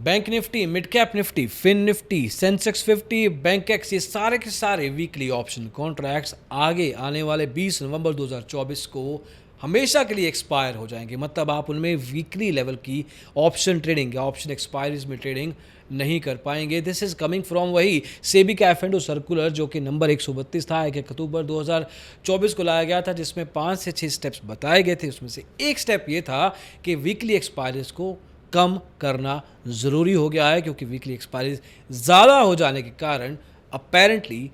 Bank Nifty, mid cap Nifty, fin Nifty, Sensex 50, Bankex, ये सारे के सारे वीकली ऑप्शन कॉन्ट्रैक्ट्स आगे आने वाले 20 नवंबर 2024 को हमेशा के लिए एक्सपायर हो जाएंगे। मतलब आप उनमें वीकली लेवल की ऑप्शन ट्रेडिंग या ऑप्शन एक्सपायरीज में ट्रेडिंग नहीं कर पाएंगे। दिस इज कमिंग फ्रॉम वही सेबी का एफ सर्कुलर जो कि नंबर 132 था, 1 अक्टूबर 2024 को लाया गया था, जिसमें 5 से 6 स्टेप्स बताए गए थे। उसमें से एक स्टेप ये था कि वीकली एक्सपायरीज को कम करना ज़रूरी हो गया है, क्योंकि वीकली एक्सपायरीज ज़्यादा हो जाने के कारण अपेरेंटली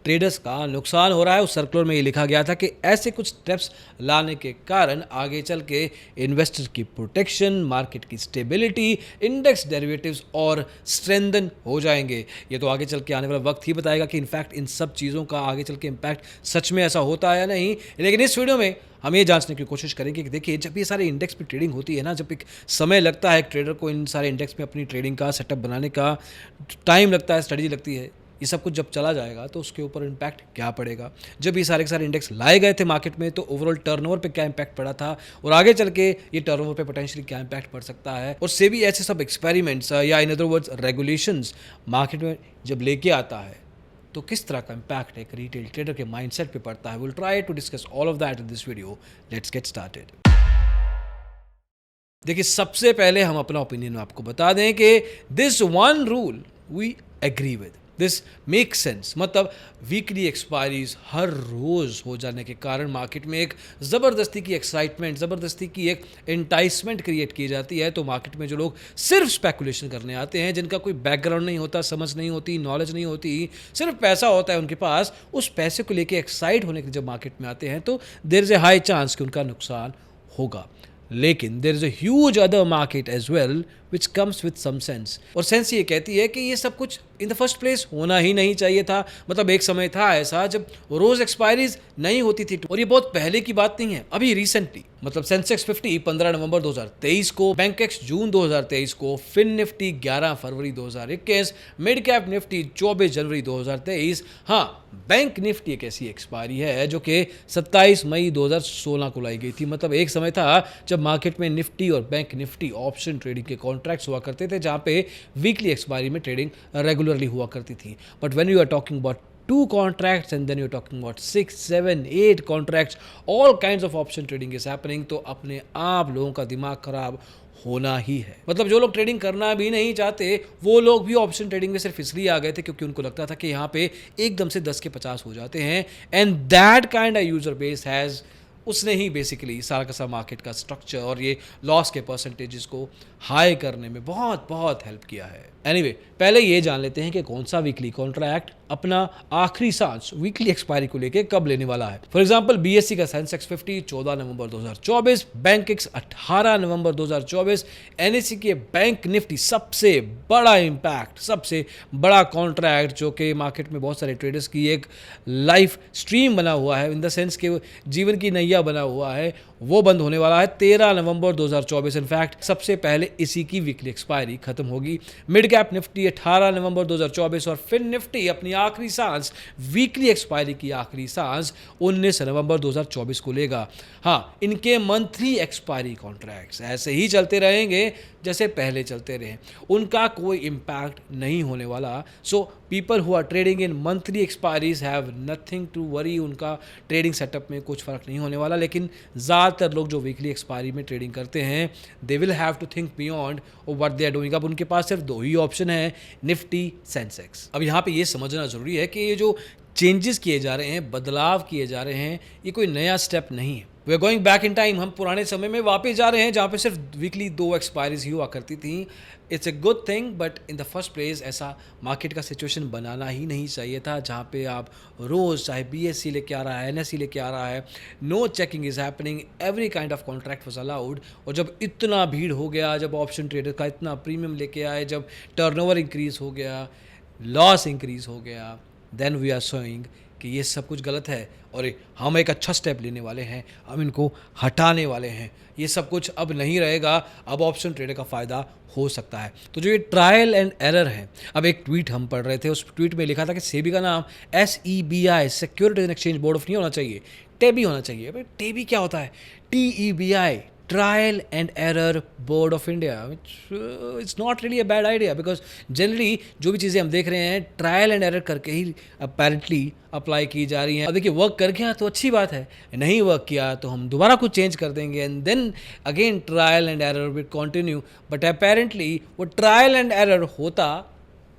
ट्रेडर्स का नुकसान हो रहा है। उस सर्कुलर में ये लिखा गया था कि ऐसे कुछ स्टेप्स लाने के कारण आगे चल के इन्वेस्टर की प्रोटेक्शन, मार्केट की स्टेबिलिटी, इंडेक्स डेरिवेटिव्स और स्ट्रेंथन हो जाएंगे। ये तो आगे चल के आने वाला वक्त ही बताएगा कि इनफैक्ट इन सब चीज़ों का आगे चल के इम्पैक्ट सच में ऐसा होता है या नहीं। लेकिन इस वीडियो में हम ये जांचने की कोशिश करेंगे कि देखिए, जब ये सारे इंडेक्स पे ट्रेडिंग होती है ना, जब एक समय लगता है एक ट्रेडर को इन सारे इंडेक्स में अपनी ट्रेडिंग का सेटअप बनाने का टाइम लगता है, स्ट्रेटजी लगती है, ये सब कुछ जब चला जाएगा तो उसके ऊपर इम्पैक्ट क्या पड़ेगा। जब ये सारे के सारे इंडेक्स लाए गए थे मार्केट में तो ओवरऑल टर्नओवर पे क्या इम्पैक्ट पड़ा था, और आगे चल के ये टर्नओवर पे पोटेंशियली क्या इम्पैक्ट पड़ सकता है। और सेबी ऐसे सब एक्सपेरिमेंट्स या in other words regulations market में जब लेके आता है तो किस तरह का इम्पैक्ट एक रिटेल ट्रेडर के माइंडसेट पे पड़ता है। Will try to discuss all of that in this video. Let's get started. देखिए, सबसे पहले हम अपना ओपिनियन आपको बता दें कि this one rule we agree with, this make sense. मतलब वीकली एक्सपायरीज हर रोज़ हो जाने के कारण मार्केट में एक ज़बरदस्ती की एक्साइटमेंट, ज़बरदस्ती की एक इंटाइसमेंट क्रिएट की जाती है। तो मार्केट में जो लोग सिर्फ स्पेकुलेशन करने आते हैं, जिनका कोई बैकग्राउंड नहीं होता, समझ नहीं होती, नॉलेज नहीं होती, सिर्फ पैसा होता है उनके पास, उस पैसे को लेके एक्साइट होने के जब मार्केट में आते हैं तो there is a high chance कि उनका नुकसान होगा। लेकिन there is a huge other market as well which comes with some sense. और सेंस ये कहती है कि ये सब कुछ इन द फर्स्ट प्लेस होना ही नहीं चाहिए था। मतलब एक समय था ऐसा जब रोज एक्सपायरीज नहीं होती थी, और ये बहुत पहले की बात नहीं है, अभी रिसेंटली। मतलब सेंसेक्स 50 15 नवंबर 2023 को, बैंक एक्स जून 2023 को, फिन निफ्टी 11 फरवरी 2021, मिड कैप निफ्टी 24 जनवरी 2023। हाँ, बैंक निफ्टी एक ऐसी एक्सपायरी है जो कि 27 मई 2016 को लाई गई थी। मतलब एक समय था जब मार्केट में निफ्टी और बैंक निफ्टी ऑप्शन ट्रेडिंग के कॉन्ट्रैक्ट्स हुआ करते थे, जहां पे वीकली एक्सपायरी में ट्रेडिंग रेगुलरली हुआ करती थी। But when you are talking about 2 contracts and then you're talking about 6, 7, 8 contracts, all kinds of option trading is happening, तो अपने आप लोगों का दिमाग खराब होना ही है। मतलब जो लोग ट्रेडिंग करना भी नहीं चाहते वो लोग भी ऑप्शन ट्रेडिंग में सिर्फ इसलिए आ गए थे क्योंकि उनको लगता था कि यहाँ पे एकदम से 10 के 50 हो जाते हैं। And that kind of user base has, उसने ही बेसिकली सारा का सारा मार्केट का स्ट्रक्चर और ये लॉस के परसेंटेजेस को हाई करने में बहुत बहुत हेल्प किया है। एनीवे, पहले ये जान लेते हैं कि कौन सा वीकली कॉन्ट्रैक्ट अपना आखिरी सांस वीकली एक्सपायरी को लेके कब लेने वाला है। फॉर एग्जांपल, बीएससी का सेंसेक्स 50 14 नवंबर 2024, बैंक एक्स 18 नवंबर 2024, एनएससी के बैंक निफ्टी सबसे बड़ा इम्पैक्ट, सबसे बड़ा कॉन्ट्रैक्ट जो कि मार्केट में बहुत सारे ट्रेडर्स की एक लाइफ स्ट्रीम बना हुआ है, इन द सेंस के जीवन की नैया बना हुआ है, वो बंद होने वाला है 13 नवंबर 2024। इनफैक्ट सबसे पहले इसी की वीकली एक्सपायरी खत्म होगी। मिड कैप निफ्टी 18 नवंबर 2024 और फिन निफ्टी अपनी आखिरी सांस, वीकली एक्सपायरी की आखिरी सांस 19 नवंबर 2024 को लेगा। हाँ, इनके मंथली एक्सपायरी कॉन्ट्रैक्ट्स ऐसे ही चलते रहेंगे जैसे पहले चलते रहे, उनका कोई इम्पैक्ट नहीं होने वाला। So people who are trading in monthly expiries have nothing to worry, उनका ट्रेडिंग सेटअप में कुछ फर्क नहीं होने वाला। लेकिन ज़्यादातर लोग जो वीकली एक्सपायरी में ट्रेडिंग करते हैं, they will have to think beyond what they are doing. अब उनके पास सिर्फ 2 ही ऑप्शन है, निफ्टी, सेंसेक्स। अब यहाँ पे ये समझना ज़रूरी है कि ये जो चेंजेस किए जा रहे हैं, बदलाव किए जा रहे हैं, ये कोई नया स्टेप नहीं है। We are going back in time, हम पुराने समय में वापस जा रहे हैं जहाँ पे सिर्फ वीकली 2 एक्सपायरीज ही हुआ करती थी। It's a good thing, but in the first place ऐसा मार्केट का सिचुएशन बनाना ही नहीं चाहिए था, जहाँ पे आप रोज़ चाहे बीएससी लेके आ रहा है, एनएससी लेके आ रहा है, no checking is happening, every kind of contract was allowed. और जब इतना भीड़ हो गया, जब ऑप्शन ट्रेडर का इतना प्रीमियम लेके आए, जब टर्नओवर इंक्रीज हो गया, लॉस इंक्रीज हो गया, देन वी आर शोइंग कि ये सब कुछ गलत है और हम एक अच्छा स्टेप लेने वाले हैं, हम इनको हटाने वाले हैं। ये सब कुछ अब नहीं रहेगा, अब ऑप्शन ट्रेडर का फ़ायदा हो सकता है। तो जो ये ट्रायल एंड एरर है, अब एक ट्वीट हम पढ़ रहे थे, उस ट्वीट में लिखा था कि सेबी का नाम SEBI, securities and exchange board of नहीं होना चाहिए, टेबी होना चाहिए। भाई टेबी क्या होता है? TEBI, trial and error board of India, which it's not really a bad idea, because generally जो भी चीज़ें हम देख रहे हैं ट्रायल एंड एरर करके ही अपेरेंटली अप्लाई की जा रही हैं। अब देखिए, वर्क कर गया तो अच्छी बात है, नहीं वर्क किया तो हम दोबारा कुछ चेंज कर देंगे and then again trial and error will continue. But apparently वो ट्रायल एंड एरर होता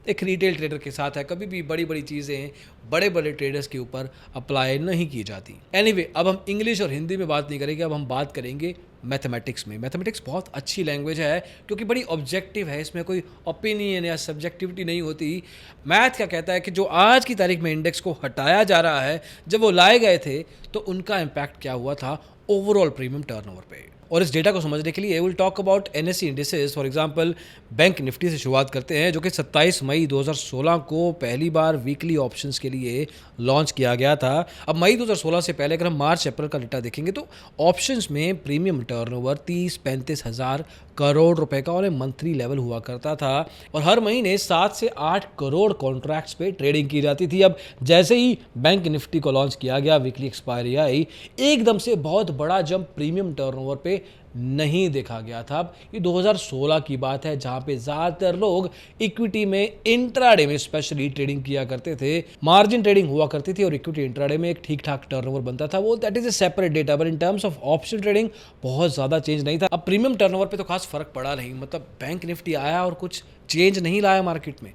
एक रिटेल ट्रेडर के साथ है, कभी भी बड़ी बड़ी चीज़ें बड़े बड़े ट्रेडर्स के ऊपर अप्लाई नहीं की जाती। एनीवे, अब हम इंग्लिश और हिंदी में बात नहीं करेंगे, अब हम बात करेंगे मैथमेटिक्स में। मैथमेटिक्स बहुत अच्छी लैंग्वेज है क्योंकि बड़ी ऑब्जेक्टिव है, इसमें कोई ओपिनियन या सब्जेक्टिविटी नहीं होती। मैथ क्या कहता है कि जो आज की तारीख में इंडेक्स को हटाया जा रहा है, जब वो लाए गए थे तो उनका इम्पैक्ट क्या हुआ था ओवरऑल प्रीमियम टर्नओवर पे। और इस डेटा को समझने के लिए will talk about NSE indices. For example bank Nifty से शुरुआत करते हैं, जो कि 27 मई 2016 को पहली बार वीकली ऑप्शंस के लिए लॉन्च किया गया था। अब मई 2016 से पहले अगर हम मार्च अप्रैल का डेटा देखेंगे तो ऑप्शंस में प्रीमियम टर्नओवर 30-35 हज़ार करोड़ रुपए का और मंथली लेवल हुआ करता था, और हर महीने 7 से 8 करोड़ कॉन्ट्रैक्ट्स पे ट्रेडिंग की जाती थी। अब जैसे ही बैंक निफ्टी को लॉन्च किया गया, वीकली एक्सपायरी आई, एकदम से बहुत बड़ा जंप प्रीमियम टर्नओवर पे नहीं देखा गया था। अब ये 2016 की बात है, जहां पे ज़्यादातर लोग इक्विटी में इंट्राडे में स्पेशली ट्रेडिंग किया करते थे, मार्जिन ट्रेडिंग हुआ करती थी और इक्विटी इंट्राडे में एक ठीक ठाक टर्नओवर बनता था। वो that is a separate data, but in terms of option trading बहुत ज़्यादा चेंज नहीं था। अब प्रीमियम टर्नओवर पे तो खास फर्क पड़ा नहीं, मतलब बैंक निफ्टी आया और कुछ चेंज नहीं लाया मार्केट में।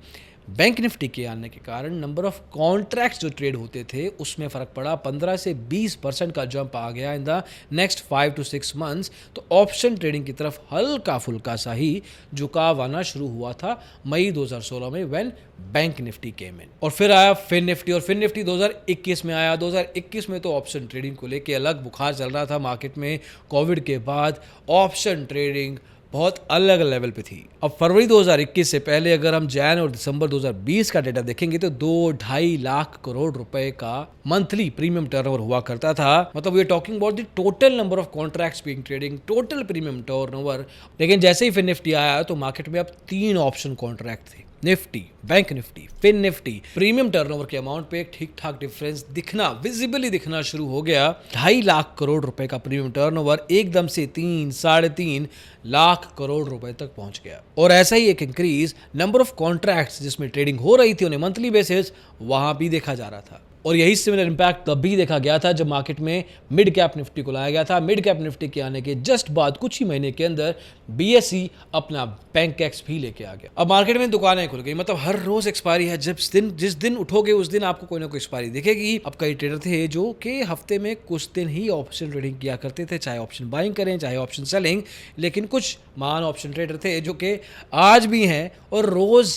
बैंक निफ्टी के आने के कारण नंबर ऑफ कॉन्ट्रैक्ट्स जो ट्रेड होते थे उसमें फ़र्क पड़ा, 15 से 20% का जंप आ गया in the next 5 to 6 months. तो ऑप्शन ट्रेडिंग की तरफ हल्का फुल्का सा ही झुकाव आना शुरू हुआ था मई 2016 में, व्हेन बैंक निफ्टी केम इन। और फिर आया फिन निफ्टी, और फिन निफ्टी 2021 में आया। 2021 में तो ऑप्शन ट्रेडिंग को लेके अलग बुखार चल रहा था मार्केट में। कोविड के बाद ऑप्शन ट्रेडिंग बहुत अलग लेवल पे थी। अब फरवरी 2021 से पहले अगर हम जैन और दिसंबर 2020 का डेटा देखेंगे तो 2-2.5 लाख करोड़ रुपए का मंथली प्रीमियम टर्नओवर हुआ करता था। मतलब we are talking about the total number of contracts being trading, total premium turnover. लेकिन जैसे ही फिन निफ्टी आया तो मार्केट में अब 3 ऑप्शन कॉन्ट्रैक्ट थे, Nifty, bank Nifty, fin Nifty. Premium turnover के अमाउंट पे एक ठीक ठाक डिफरेंस दिखना, विजिबली दिखना शुरू हो गया। 2.5 लाख करोड़ रुपए का प्रीमियम टर्नओवर एकदम से 3-3.5 लाख करोड़ रुपए तक पहुंच गया। और ऐसा ही एक इंक्रीज नंबर ऑफ कॉन्ट्रैक्ट्स जिसमें ट्रेडिंग हो रही थी उन्हें मंथली बेसिस, वहां भी देखा जा रहा था। और यही सिमिलर इंपैक्ट तब भी देखा गया था जब मार्केट में मिड कैप निफ्टी को लाया गया था। मिड कैप निफ्टी के आने के जस्ट बाद कुछ ही महीने के अंदर बीएसई अपना बैंक एक्स भी लेके आ गया। अब मार्केट में दुकानें खुल गई, मतलब हर रोज एक्सपायरी है। जिस दिन उठोगे उस दिन आपको कोई ना कोई एक्सपायरी दिखेगी। अब कई ट्रेडर थे जो कि हफ्ते में कुछ दिन ही ऑप्शन ट्रेडिंग किया करते थे, चाहे ऑप्शन बाइंग करें चाहे ऑप्शन सेलिंग। लेकिन कुछ महान ऑप्शन ट्रेडर थे जो कि आज भी हैं और रोज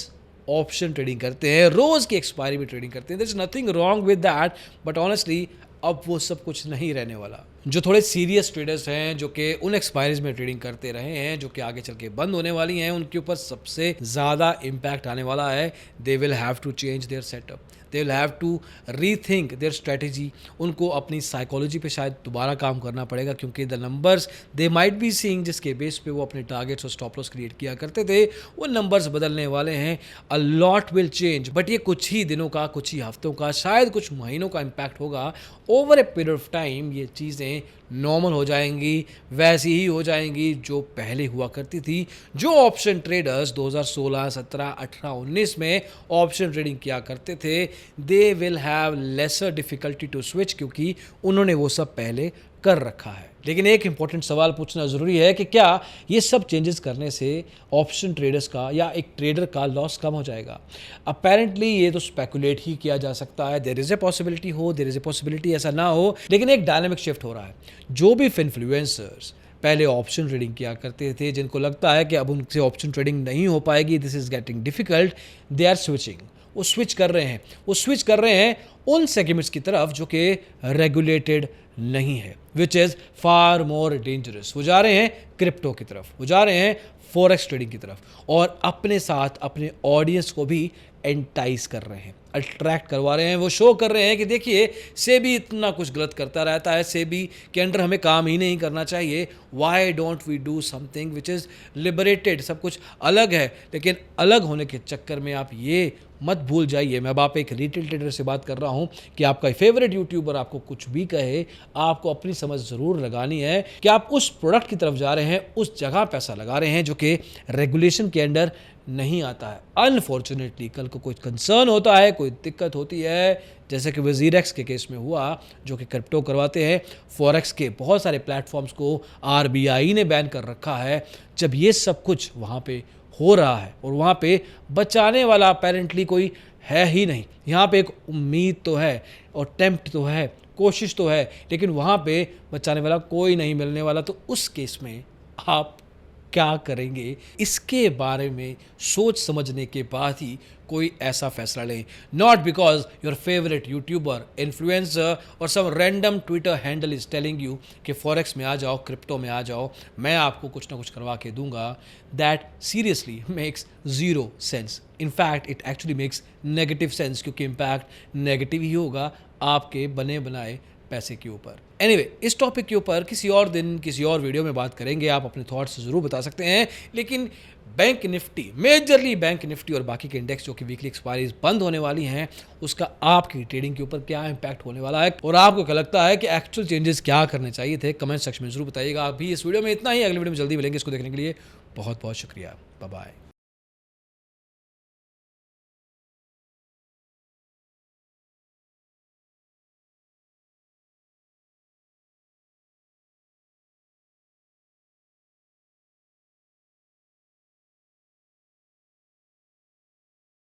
ऑप्शन ट्रेडिंग करते हैं, रोज की एक्सपायरी में ट्रेडिंग करते हैं। There is nothing wrong with that, but honestly अब वो सब कुछ नहीं रहने वाला। जो थोड़े सीरियस ट्रेडर्स हैं, जो कि उन एक्सपायरीज में ट्रेडिंग करते रहे हैं, जो कि आगे चल के बंद होने वाली हैं, उनके ऊपर सबसे ज़्यादा इम्पैक्ट आने वाला है। They will have to change their setup, they will have to rethink their strategy. उनको अपनी साइकोलॉजी पे शायद दोबारा काम करना पड़ेगा, क्योंकि the numbers they might be seeing, जिसके बेस पे वो अपने टारगेट्स और स्टॉप लॉस क्रिएट किया करते थे, वो नंबर्स बदलने वाले हैं। A lot will change, but ये कुछ ही दिनों का, कुछ ही हफ्तों का, शायद कुछ महीनों का इम्पैक्ट होगा। Over a period of time ये चीज़ें नॉर्मल हो जाएंगी, वैसी ही हो जाएंगी जो पहले हुआ करती थी। जो ऑप्शन ट्रेडर्स 2016, 17, 18, 19 में ऑप्शन ट्रेडिंग किया करते थे, they will have lesser difficulty to switch, क्योंकि उन्होंने वो सब पहले कर रखा है। लेकिन एक इंपॉर्टेंट सवाल पूछना ज़रूरी है कि क्या ये सब चेंजेस करने से ऑप्शन ट्रेडर्स का या एक ट्रेडर का लॉस कम हो जाएगा? अपेरेंटली ये तो स्पेकुलेट ही किया जा सकता है। देयर इज़ ए पॉसिबिलिटी हो, देयर इज़ ए पॉसिबिलिटी ऐसा ना हो, लेकिन एक डायनामिक शिफ्ट हो रहा है। जो भी इन्फ्लुएंसर्स पहले ऑप्शन ट्रेडिंग किया करते थे, जिनको लगता है कि अब उनसे ऑप्शन ट्रेडिंग नहीं हो पाएगी, this is getting difficult, they are switching. वो स्विच कर रहे हैं उन सेगमेंट्स की तरफ जो कि रेगुलेटेड नहीं है, which is far more dangerous. वो जा रहे हैं क्रिप्टो की तरफ, वो जा रहे हैं फॉरेक्स ट्रेडिंग की तरफ, और अपने साथ अपने ऑडियंस को भी एंटाइज कर रहे हैं। अट्रैक्ट करवा रहे हैं, वो शो कर रहे हैं कि देखिए सेबी इतना कुछ गलत करता रहता है, सेबी के अंडर हमें काम ही नहीं करना चाहिए, why don't we do something which is liberated, सब कुछ अलग है। लेकिन अलग होने के चक्कर में आप ये मत भूल जाइए, मैं अब आप एक रिटेल ट्रेडर से बात कर रहा हूँ कि आपका फेवरेट यूट्यूबर आपको कुछ भी कहे, आपको अपनी समझ ज़रूर लगानी है कि आप उस प्रोडक्ट की तरफ जा रहे हैं, उस जगह पैसा लगा रहे हैं जो कि रेगुलेशन के अंडर नहीं आता है। अनफॉर्चुनेटली कल को कोई कंसर्न होता है, कोई दिक्कत होती है, जैसे कि वजीरेक्स के केस में हुआ, जो कि क्रिप्टो करवाते हैं, फॉरेक्स के बहुत सारे प्लेटफॉर्म्स को आरबीआई ने बैन कर रखा है। जब ये सब कुछ वहाँ पे हो रहा है और वहाँ पे बचाने वाला अपेरेंटली कोई है ही नहीं, यहाँ पे एक उम्मीद तो है और टेम्प्ट तो है, कोशिश तो है, लेकिन वहाँ पे बचाने वाला कोई नहीं मिलने वाला, तो उस केस में आप क्या करेंगे, इसके बारे में सोच समझने के बाद ही कोई ऐसा फैसला लें। Not because your favourite YouTuber, influencer और some random Twitter handle is telling you कि फॉरेक्स में आ जाओ, क्रिप्टो में आ जाओ, मैं आपको कुछ ना कुछ करवा के दूंगा। That seriously makes zero sense. In fact it actually makes negative sense, क्योंकि इम्पैक्ट नेगेटिव ही होगा आपके बने बनाए पैसे के ऊपर। एनीवे, इस टॉपिक के ऊपर किसी और दिन किसी और वीडियो में बात करेंगे, आप अपने थॉट्स ज़रूर बता सकते हैं। लेकिन bank Nifty, majorly bank Nifty और बाकी के इंडेक्स जो कि वीकली एक्सपायरीज बंद होने वाली हैं, उसका आपकी ट्रेडिंग के ऊपर क्या इंपैक्ट होने वाला है और आपको क्या लगता है कि एक्चुअल चेंजेस क्या करने चाहिए थे, कमेंट सेक्शन में जरूर बताइएगा। अभी इस वीडियो में इतना ही, अगले वीडियो में जल्दी मिलेंगे। इसको देखने के लिए बहुत बहुत शुक्रिया, बाय बाय।